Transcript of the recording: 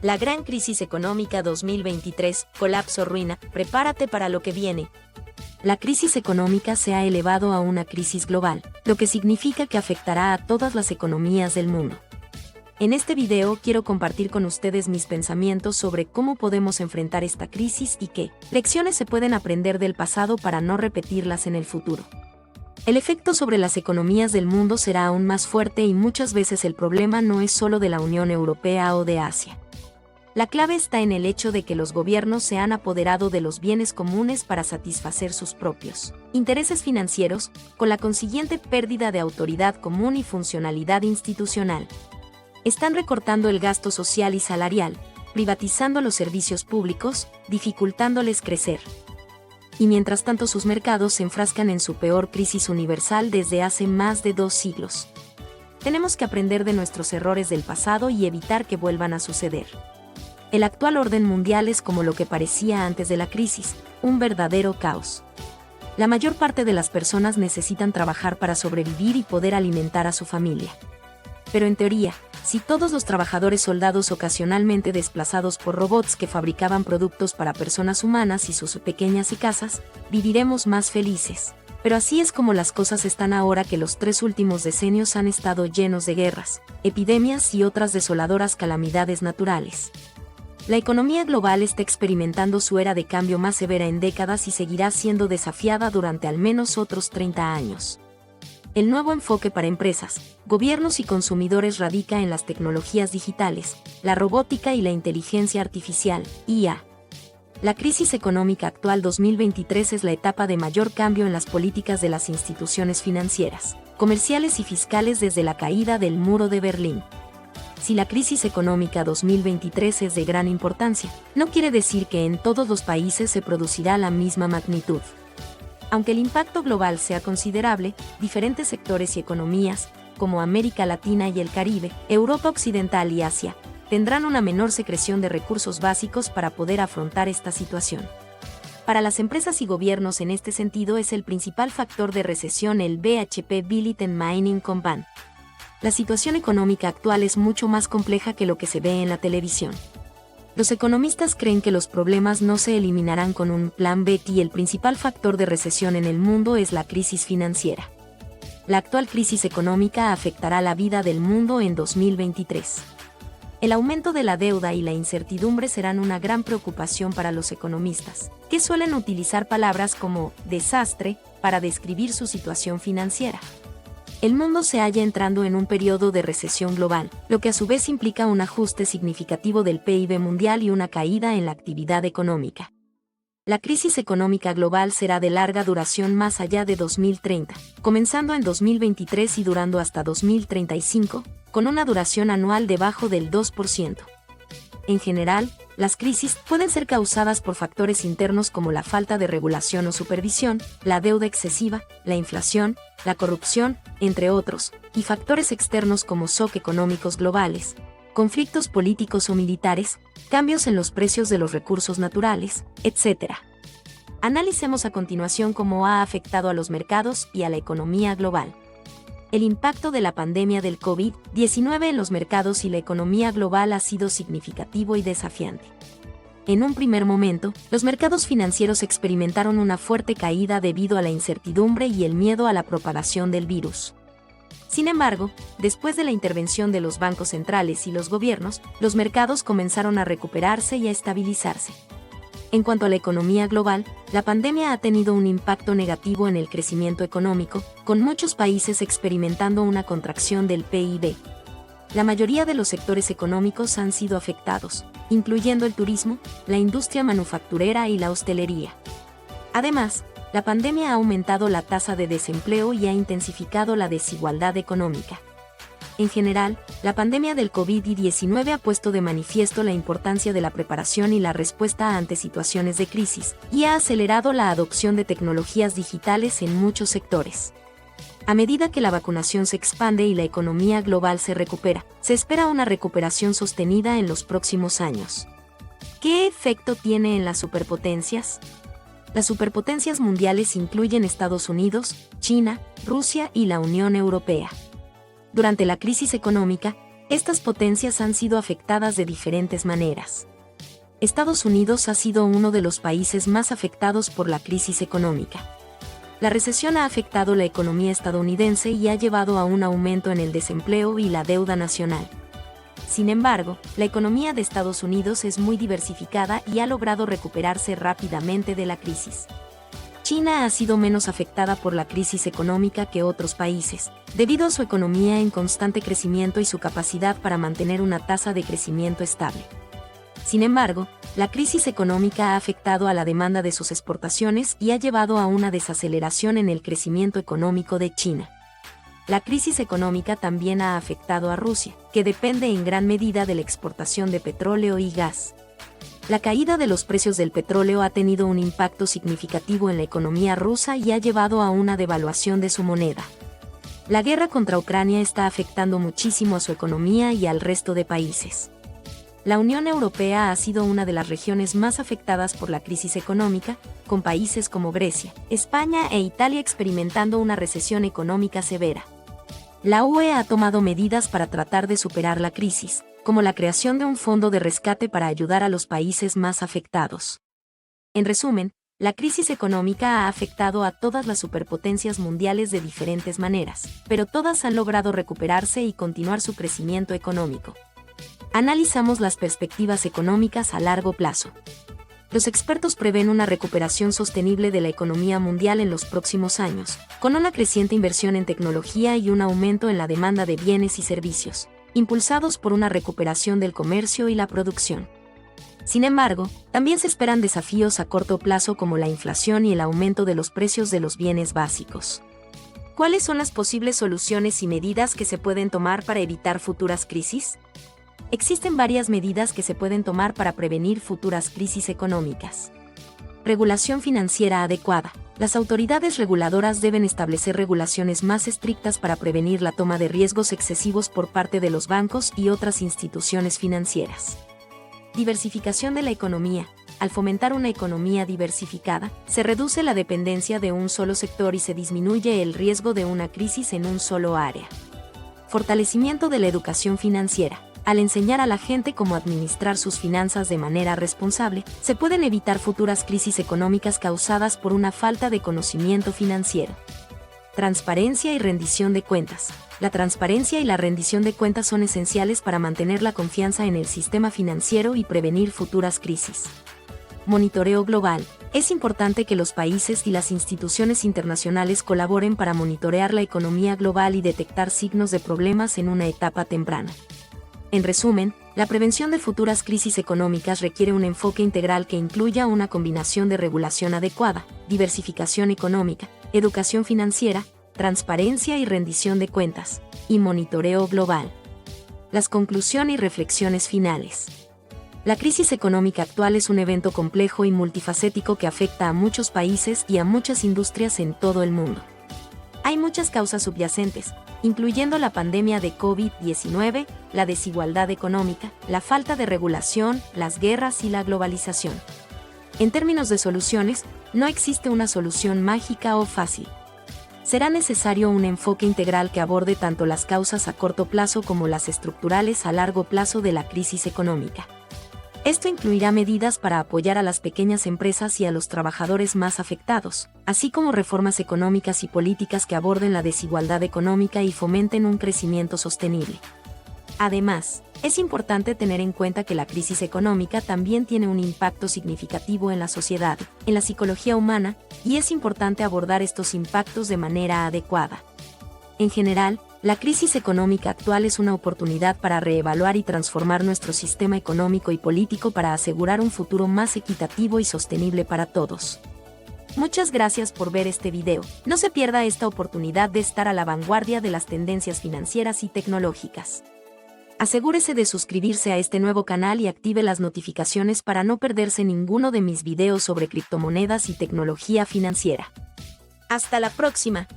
La gran crisis económica 2023, colapso ruina, prepárate para lo que viene. La crisis económica se ha elevado a una crisis global, lo que significa que afectará a todas las economías del mundo. En este video quiero compartir con ustedes mis pensamientos sobre cómo podemos enfrentar esta crisis y qué lecciones se pueden aprender del pasado para no repetirlas en el futuro. El efecto sobre las economías del mundo será aún más fuerte y muchas veces el problema no es solo de la Unión Europea o de Asia. La clave está en el hecho de que los gobiernos se han apoderado de los bienes comunes para satisfacer sus propios intereses financieros, con la consiguiente pérdida de autoridad común y funcionalidad institucional. Están recortando el gasto social y salarial, privatizando los servicios públicos, dificultándoles crecer. Y mientras tanto sus mercados se enfrascan en su peor crisis universal desde hace más de 2 siglos. Tenemos que aprender de nuestros errores del pasado y evitar que vuelvan a suceder. El actual orden mundial es como lo que parecía antes de la crisis, un verdadero caos. La mayor parte de las personas necesitan trabajar para sobrevivir y poder alimentar a su familia. Pero en teoría, si todos los trabajadores soldados ocasionalmente desplazados por robots que fabricaban productos para personas humanas y sus pequeñas y casas, viviremos más felices. Pero así es como las cosas están ahora que los 3 últimos decenios han estado llenos de guerras, epidemias y otras desoladoras calamidades naturales. La economía global está experimentando su era de cambio más severa en décadas y seguirá siendo desafiada durante al menos otros 30 años. El nuevo enfoque para empresas, gobiernos y consumidores radica en las tecnologías digitales, la robótica y la inteligencia artificial, IA. La crisis económica actual 2023 es la etapa de mayor cambio en las políticas de las instituciones financieras, comerciales y fiscales desde la caída del muro de Berlín. Si la crisis económica 2023 es de gran importancia, no quiere decir que en todos los países se producirá la misma magnitud. Aunque el impacto global sea considerable, diferentes sectores y economías, como América Latina y el Caribe, Europa Occidental y Asia, tendrán una menor secreción de recursos básicos para poder afrontar esta situación. Para las empresas y gobiernos en este sentido es el principal factor de recesión el BHP Billiton Mining Company. La situación económica actual es mucho más compleja que lo que se ve en la televisión. Los economistas creen que los problemas no se eliminarán con un plan B y el principal factor de recesión en el mundo es la crisis financiera. La actual crisis económica afectará la vida del mundo en 2023. El aumento de la deuda y la incertidumbre serán una gran preocupación para los economistas, que suelen utilizar palabras como desastre para describir su situación financiera. El mundo se halla entrando en un periodo de recesión global, lo que a su vez implica un ajuste significativo del PIB mundial y una caída en la actividad económica. La crisis económica global será de larga duración más allá de 2030, comenzando en 2023 y durando hasta 2035, con una duración anual debajo del 2%. En general, las crisis pueden ser causadas por factores internos como la falta de regulación o supervisión, la deuda excesiva, la inflación, la corrupción, entre otros, y factores externos como shock económicos globales, conflictos políticos o militares, cambios en los precios de los recursos naturales, etc. Analicemos a continuación cómo ha afectado a los mercados y a la economía global. El impacto de la pandemia del COVID-19 en los mercados y la economía global ha sido significativo y desafiante. En un primer momento, los mercados financieros experimentaron una fuerte caída debido a la incertidumbre y el miedo a la propagación del virus. Sin embargo, después de la intervención de los bancos centrales y los gobiernos, los mercados comenzaron a recuperarse y a estabilizarse. En cuanto a la economía global, la pandemia ha tenido un impacto negativo en el crecimiento económico, con muchos países experimentando una contracción del PIB. La mayoría de los sectores económicos han sido afectados, incluyendo el turismo, la industria manufacturera y la hostelería. Además, la pandemia ha aumentado la tasa de desempleo y ha intensificado la desigualdad económica. En general, la pandemia del COVID-19 ha puesto de manifiesto la importancia de la preparación y la respuesta ante situaciones de crisis, y ha acelerado la adopción de tecnologías digitales en muchos sectores. A medida que la vacunación se expande y la economía global se recupera, se espera una recuperación sostenida en los próximos años. ¿Qué efecto tiene en las superpotencias? Las superpotencias mundiales incluyen Estados Unidos, China, Rusia y la Unión Europea. Durante la crisis económica, Estas potencias han sido afectadas de diferentes maneras. Estados Unidos ha sido uno de los países más afectados por la crisis económica. La recesión ha afectado la economía estadounidense y ha llevado a un aumento en el desempleo y la deuda nacional. Sin embargo, la economía de Estados Unidos es muy diversificada y ha logrado recuperarse rápidamente de la crisis. China ha sido menos afectada por la crisis económica que otros países, debido a su economía en constante crecimiento y su capacidad para mantener una tasa de crecimiento estable. Sin embargo, la crisis económica ha afectado a la demanda de sus exportaciones y ha llevado a una desaceleración en el crecimiento económico de China. La crisis económica también ha afectado a Rusia, que depende en gran medida de la exportación de petróleo y gas. La caída de los precios del petróleo ha tenido un impacto significativo en la economía rusa y ha llevado a una devaluación de su moneda. La guerra contra Ucrania está afectando muchísimo a su economía y al resto de países. La Unión Europea ha sido una de las regiones más afectadas por la crisis económica, con países como Grecia, España e Italia experimentando una recesión económica severa. La UE ha tomado medidas para tratar de superar la crisis, como la creación de un fondo de rescate para ayudar a los países más afectados. En resumen, la crisis económica ha afectado a todas las superpotencias mundiales de diferentes maneras, pero todas han logrado recuperarse y continuar su crecimiento económico. Analizamos las perspectivas económicas a largo plazo. Los expertos prevén una recuperación sostenible de la economía mundial en los próximos años, con una creciente inversión en tecnología y un aumento en la demanda de bienes y servicios, impulsados por una recuperación del comercio y la producción. Sin embargo, también se esperan desafíos a corto plazo como la inflación y el aumento de los precios de los bienes básicos. ¿Cuáles son las posibles soluciones y medidas que se pueden tomar para evitar futuras crisis? Existen varias medidas que se pueden tomar para prevenir futuras crisis económicas. Regulación financiera adecuada. Las autoridades reguladoras deben establecer regulaciones más estrictas para prevenir la toma de riesgos excesivos por parte de los bancos y otras instituciones financieras. Diversificación de la economía. Al fomentar una economía diversificada, se reduce la dependencia de un solo sector y se disminuye el riesgo de una crisis en un solo área. Fortalecimiento de la educación financiera. Al enseñar a la gente cómo administrar sus finanzas de manera responsable, se pueden evitar futuras crisis económicas causadas por una falta de conocimiento financiero. Transparencia y rendición de cuentas. La transparencia y la rendición de cuentas son esenciales para mantener la confianza en el sistema financiero y prevenir futuras crisis. Monitoreo global. Es importante que los países y las instituciones internacionales colaboren para monitorear la economía global y detectar signos de problemas en una etapa temprana. En resumen, la prevención de futuras crisis económicas requiere un enfoque integral que incluya una combinación de regulación adecuada, diversificación económica, educación financiera, transparencia y rendición de cuentas, y monitoreo global. Las conclusiones y reflexiones finales. La crisis económica actual es un evento complejo y multifacético que afecta a muchos países y a muchas industrias en todo el mundo. Hay muchas causas subyacentes, incluyendo la pandemia de COVID-19, la desigualdad económica, la falta de regulación, las guerras y la globalización. En términos de soluciones, no existe una solución mágica o fácil. Será necesario un enfoque integral que aborde tanto las causas a corto plazo como las estructurales a largo plazo de la crisis económica. Esto incluirá medidas para apoyar a las pequeñas empresas y a los trabajadores más afectados, así como reformas económicas y políticas que aborden la desigualdad económica y fomenten un crecimiento sostenible. Además, es importante tener en cuenta que la crisis económica también tiene un impacto significativo en la sociedad, en la psicología humana, y es importante abordar estos impactos de manera adecuada. En general, la crisis económica actual es una oportunidad para reevaluar y transformar nuestro sistema económico y político para asegurar un futuro más equitativo y sostenible para todos. Muchas gracias por ver este video. No se pierda esta oportunidad de estar a la vanguardia de las tendencias financieras y tecnológicas. Asegúrese de suscribirse a este nuevo canal y active las notificaciones para no perderse ninguno de mis videos sobre criptomonedas y tecnología financiera. ¡Hasta la próxima!